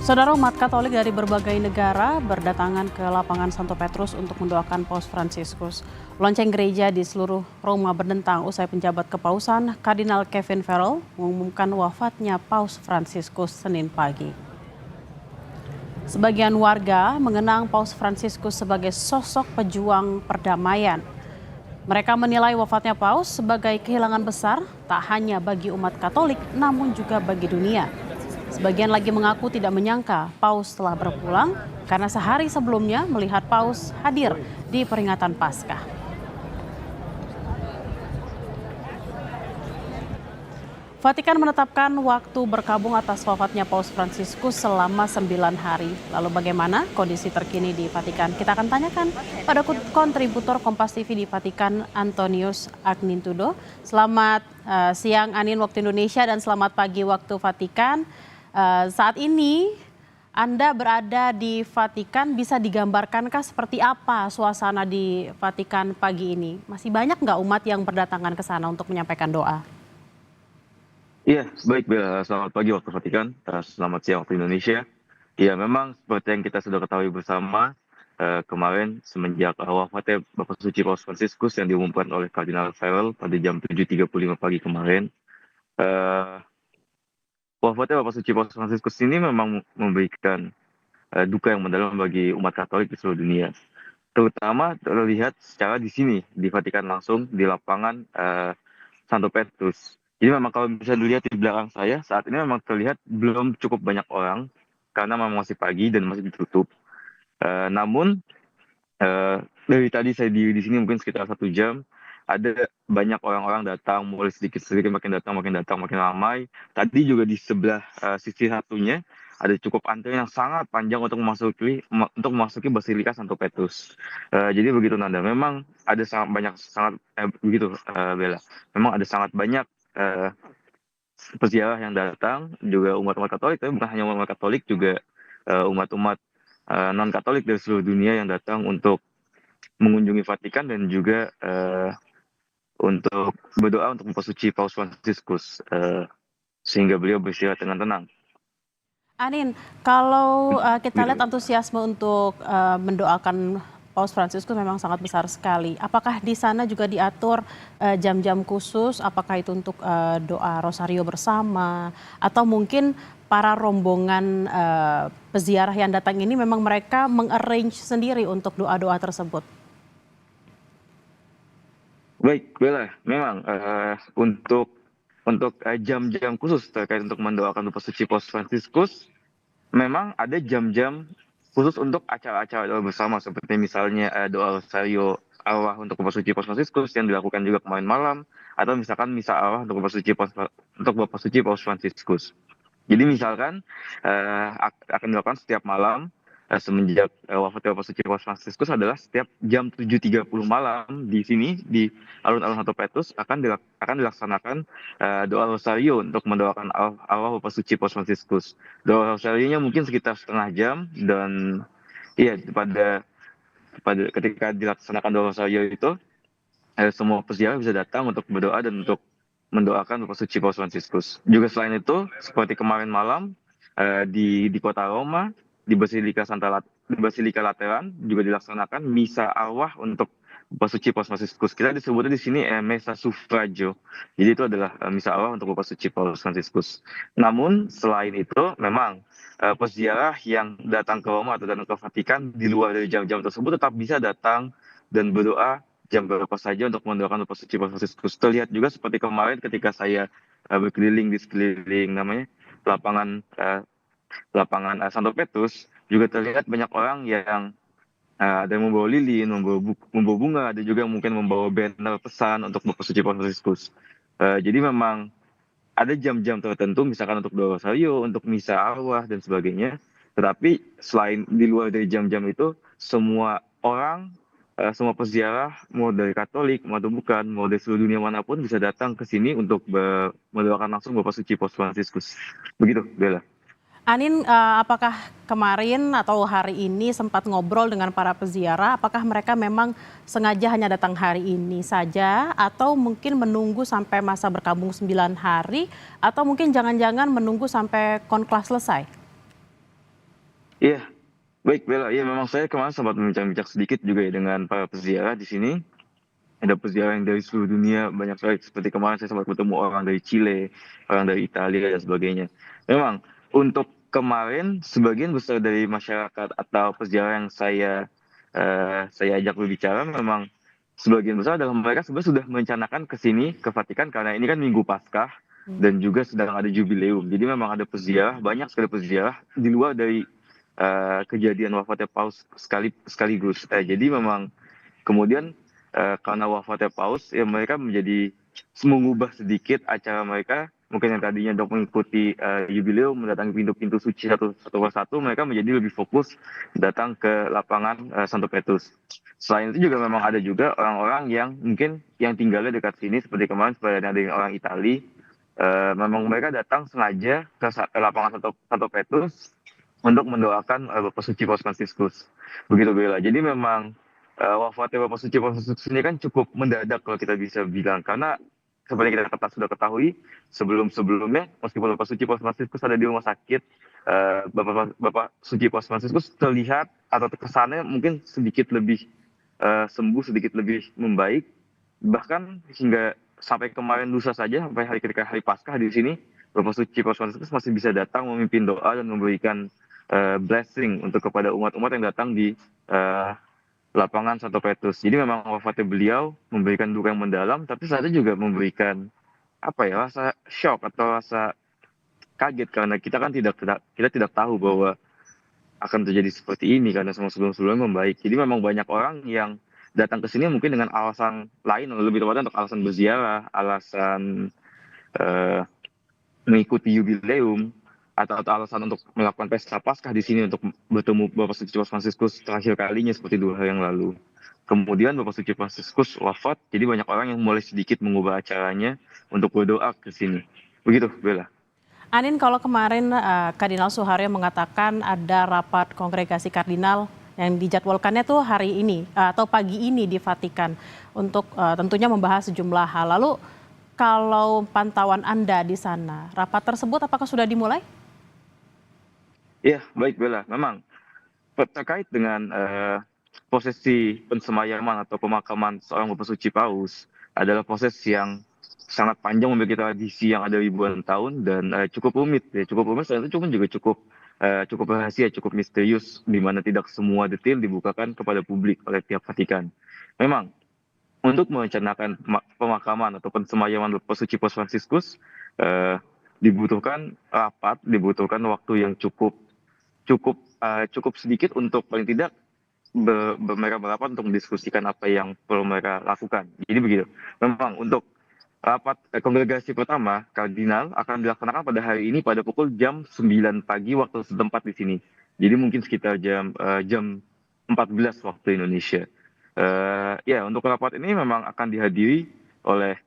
Saudara umat Katolik dari berbagai negara berdatangan ke lapangan Santo Petrus untuk mendoakan Paus Fransiskus. Lonceng gereja di seluruh Roma berdentang usai penjabat kepausan Kardinal Kevin Farrell mengumumkan wafatnya Paus Fransiskus Senin pagi. Sebagian warga mengenang Paus Fransiskus sebagai sosok pejuang perdamaian. Mereka menilai wafatnya Paus sebagai kehilangan besar tak hanya bagi umat Katolik namun juga bagi dunia. Sebagian lagi mengaku tidak menyangka Paus telah berpulang karena sehari sebelumnya melihat Paus hadir di peringatan Paskah. Vatikan menetapkan waktu berkabung atas wafatnya Paus Fransiskus selama 9 hari. Lalu bagaimana kondisi terkini di Vatikan? Kita akan tanyakan pada kontributor Kompas TV di Vatikan, Antonius Agnintudo. Selamat siang Anin waktu Indonesia dan selamat pagi waktu Vatikan. Saat ini Anda berada di Vatikan, bisa digambarkankah seperti apa suasana di Vatikan pagi ini? Masih banyak nggak umat yang berdatangan ke sana untuk menyampaikan doa? Iya, baik Bella. Selamat pagi waktu Vatikan, selamat siang waktu Indonesia. Ya, memang seperti yang kita sudah ketahui bersama, kemarin semenjak wafatnya Bapak Suci Paus Fransiskus yang diumumkan oleh Kardinal Farrell pada jam 7.35 pagi kemarin, eh, wafatnya Bapak Suci Paus Fransiskus ini memang memberikan duka yang mendalam bagi umat Katolik di seluruh dunia. Terutama terlihat secara di sini, di Vatikan langsung, di lapangan Santo Petrus. Jadi memang kalau bisa dilihat di belakang saya, saat ini memang terlihat belum cukup banyak orang, karena memang masih pagi dan masih ditutup. Namun, dari tadi saya di sini mungkin sekitar 1 jam, ada banyak orang-orang datang, mulai sedikit-sedikit makin datang, makin ramai. Tadi juga di sebelah sisi satunya, ada cukup antrian yang sangat panjang untuk memasuki Basilika Santo Petrus. Jadi begitu Nanda, memang ada begitu Bella. Memang ada sangat banyak eh, peziarah yang datang, juga umat-umat Katolik, tapi bukan hanya umat Katolik, juga umat-umat non Katolik dari seluruh dunia yang datang untuk mengunjungi Vatikan dan juga untuk berdoa untuk mempersuci Paus Fransiskus sehingga beliau beristirahat dengan tenang. Anin, kalau kita lihat Gitu. antusiasme untuk mendoakan Paus Fransiskus memang sangat besar sekali. Apakah di sana juga diatur jam-jam khusus? Apakah itu untuk doa rosario bersama? Atau mungkin para rombongan peziarah yang datang ini memang mereka mengarrange sendiri untuk doa-doa tersebut? Baik, Bella, memang untuk jam-jam khusus terkait untuk mendoakan mempersuci Paus Fransiskus, memang ada jam-jam khusus untuk acara-acara doa bersama seperti misalnya doa rosario arwah untuk Bapak Suci Paus Fransiskus yang dilakukan juga kemarin malam, atau misalkan misa arwah untuk Bapak Suci Paus Fransiskus. Jadi misalkan akan dilakukan setiap malam semenjak wafatnya Bapak Suci Paus Fransiskus adalah setiap jam 7.30 malam di sini di alun-alun Santo Petrus akan dilaksanakan doa rosario untuk mendoakan arwah Bapak Suci Paus Fransiskus. Doa rosarionya mungkin sekitar setengah jam dan iya pada ketika dilaksanakan doa rosario itu semua peziarah bisa datang untuk berdoa dan untuk mendoakan Bapak Suci Paus Fransiskus. Juga selain itu, seperti kemarin malam di kota Roma, di Basilika Lateran juga dilaksanakan misa arwah untuk Bapak Suci Paus Fransiskus. Kita disebutnya di sini Messa Suffragio. Jadi itu adalah misa arwah untuk Bapak Suci Paus Fransiskus. Namun selain itu, memang peziarah yang datang ke Roma atau datang ke Vatikan di luar dari jam-jam tersebut tetap bisa datang dan berdoa jam berapa saja untuk mendoakan Bapak Suci Paus Fransiskus. Terlihat juga seperti kemarin ketika saya berkeliling di sekeliling namanya lapangan Santo Petrus, juga terlihat banyak orang yang ada yang membawa lilin, membawa bunga, ada juga yang mungkin membawa banner pesan untuk Bapak Suci Paus Fransiskus. Jadi memang ada jam-jam tertentu, misalkan untuk doa rosario, untuk misa arwah dan sebagainya. Tetapi selain di luar dari jam-jam itu, semua orang, semua peziarah, mau dari Katolik, mau atau bukan, mau dari seluruh dunia manapun bisa datang ke sini untuk mendoakan langsung Bapak Suci Paus Fransiskus. Begitu, Bella. Anin, apakah kemarin atau hari ini sempat ngobrol dengan para peziarah? Apakah mereka memang sengaja hanya datang hari ini saja, atau mungkin menunggu sampai masa berkabung 9 hari, atau mungkin jangan-jangan menunggu sampai konklas selesai? Iya, baik Bella. Iya, memang saya kemarin sempat berbincang-bincang sedikit juga ya dengan para peziarah di sini. Ada peziarah yang dari seluruh dunia, banyak sekali. Seperti kemarin saya sempat bertemu orang dari Chile, orang dari Italia, dan sebagainya. Memang, untuk kemarin, sebagian besar dari masyarakat atau peziarah yang saya ajak berbicara, memang sebagian besar adalah mereka sebenarnya sudah merencanakan ke sini, ke Vatikan, karena ini kan Minggu Paskah, dan juga sedang ada jubileum. Jadi memang ada peziarah, banyak sekali peziarah, di luar dari kejadian wafatnya Paus sekaligus. Jadi memang kemudian karena wafatnya Paus, ya mereka menjadi mengubah sedikit acara mereka. Mungkin yang tadinya untuk mengikuti jubileum, mendatangi pintu-pintu suci satu persatu, mereka menjadi lebih fokus datang ke lapangan Santo Petrus. Selain itu juga memang ada juga orang-orang yang mungkin yang tinggalnya dekat sini, seperti kemarin seperti ada orang Itali, memang mereka datang sengaja ke lapangan Santo Petrus untuk mendoakan Bapak Suci Paus Fransiskus. Begitu Bella. Jadi memang wafatnya Bapak Suci Paus Fransiskus ini kan cukup mendadak kalau kita bisa bilang, karena seperti kita sudah ketahui sebelum-sebelumnya, meskipun Bapak Suci Paus Fransiskus ada di rumah sakit, Bapak Suci Paus Fransiskus terlihat atau kesannya mungkin sedikit lebih sembuh, sedikit lebih membaik, bahkan hingga sampai kemarin lusa saja, sampai ketika hari Paskah di sini, Bapak Suci Paus Fransiskus masih bisa datang memimpin doa dan memberikan blessing untuk kepada umat-umat yang datang di eh, lapangan Santo Petrus. Jadi memang wafatnya beliau memberikan duka yang mendalam, tapi saat itu juga memberikan apa ya, rasa shock atau rasa kaget, karena kita tidak tahu bahwa akan terjadi seperti ini, karena semua sebelum-sebelumnya membaik. Jadi memang banyak orang yang datang ke sini mungkin dengan alasan lain, atau lebih tepatnya untuk alasan berziarah, alasan eh, mengikuti jubileum, atau alasan untuk melakukan pesta Paskah di sini untuk bertemu Bapak Suci Paus Fransiskus terakhir kalinya seperti 2 hari yang lalu. Kemudian Bapak Suci Fransiskus wafat, jadi banyak orang yang mulai sedikit mengubah acaranya untuk berdoa ke sini. Begitu, Bella. Anin, kalau kemarin Kardinal Suharyo mengatakan ada rapat kongregasi kardinal yang dijadwalkannya tuh hari ini atau pagi ini di Vatikan untuk tentunya membahas sejumlah hal. Lalu kalau pantauan Anda di sana, rapat tersebut apakah sudah dimulai? Iya, baik Bella. Memang terkait dengan prosesi pensemayaman atau pemakaman seorang Bapak Suci Paus adalah proses yang sangat panjang, memiliki tradisi yang ada ribuan tahun, dan cukup rumit ya, cukup rumit. Selain itu juga cukup cukup rahasia, cukup misterius, di mana tidak semua detail dibukakan kepada publik oleh pihak Vatikan. Memang untuk merencanakan pemakaman atau pensemayaman Bapak Suci Paus Fransiskus eh, dibutuhkan rapat, dibutuhkan waktu yang cukup sedikit untuk paling tidak mereka merapat untuk mendiskusikan apa yang perlu mereka lakukan. Jadi begitu. Memang untuk rapat kongregasi pertama kardinal akan dilaksanakan pada hari ini pada pukul jam 9 pagi waktu setempat di sini. Jadi mungkin sekitar jam 14 waktu Indonesia. Ya, untuk rapat ini memang akan dihadiri oleh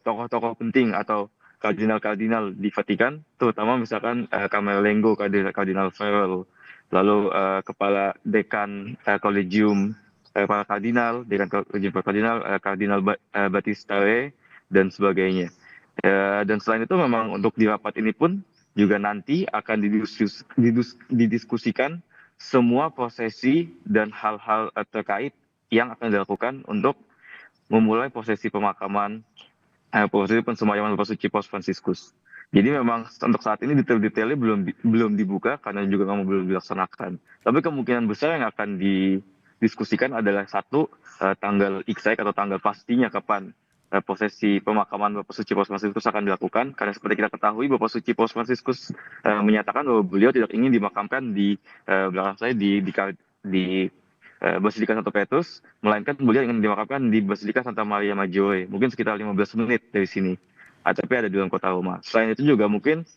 tokoh-tokoh penting atau kardinal-kardinal di Vatikan, terutama misalkan Camerlengo, Kardinal Farrell, lalu Kepala Dekan Kolegium para Kardinal, Dekan Kolegium para Kardinal, Battistare, dan sebagainya. Dan selain itu memang untuk di rapat ini pun juga nanti akan didiskusikan semua prosesi dan hal-hal terkait yang akan dilakukan untuk memulai prosesi pemakaman prosesi pensemayaman Bapak Suci Paus Fransiskus. Jadi memang untuk saat ini detail-detailnya belum dibuka karena juga memang belum dilaksanakan. Tapi kemungkinan besar yang akan didiskusikan adalah satu, tanggal exact atau tanggal pastinya kapan prosesi pemakaman Bapak Suci Paus Fransiskus akan dilakukan. Karena seperti kita ketahui Bapak Suci Paus Fransiskus menyatakan bahwa beliau tidak ingin dimakamkan di belakang saya di Basilika Santo Petrus, melainkan beliau ingin dimakamkan di Basilika Santa Maria Maggiore, mungkin sekitar 15 menit dari sini. Tapi ada di dalam kota Roma. Selain itu juga mungkin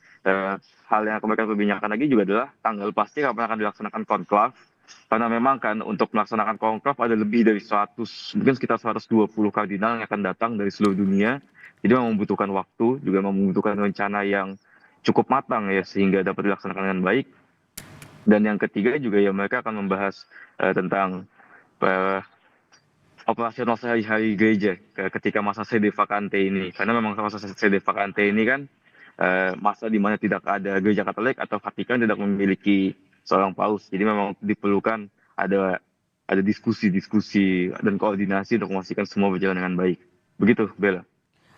hal yang akan mereka perbincangkan lagi juga adalah tanggal pasti kapan akan dilaksanakan konklav, karena memang kan untuk melaksanakan konklav ada lebih dari 100, mungkin sekitar 120 kardinal yang akan datang dari seluruh dunia. Jadi memang membutuhkan waktu, juga membutuhkan rencana yang cukup matang ya, sehingga dapat dilaksanakan dengan baik. Dan yang ketiga juga ya mereka akan membahas tentang eh, operasional sehari-hari gereja ketika masa sede vacante ini. Karena memang masa sede vacante ini kan masa di mana tidak ada gereja Katolik atau Vatikan tidak memiliki seorang paus. Jadi memang diperlukan ada diskusi-diskusi dan koordinasi untuk memastikan semua berjalan dengan baik. Begitu, Bella.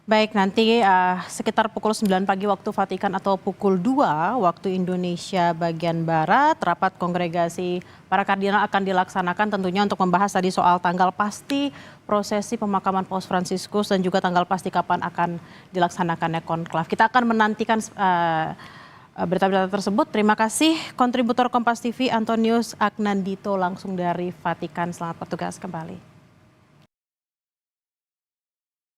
Baik, nanti sekitar pukul 9 pagi waktu Vatikan atau pukul 2 waktu Indonesia bagian Barat, rapat kongregasi para kardinal akan dilaksanakan tentunya untuk membahas tadi soal tanggal pasti prosesi pemakaman Paus Fransiskus dan juga tanggal pasti kapan akan dilaksanakannya konklav. Kita akan menantikan berita-berita tersebut. Terima kasih kontributor Kompas TV Antonius Agnandito langsung dari Vatikan. Selamat bertugas kembali.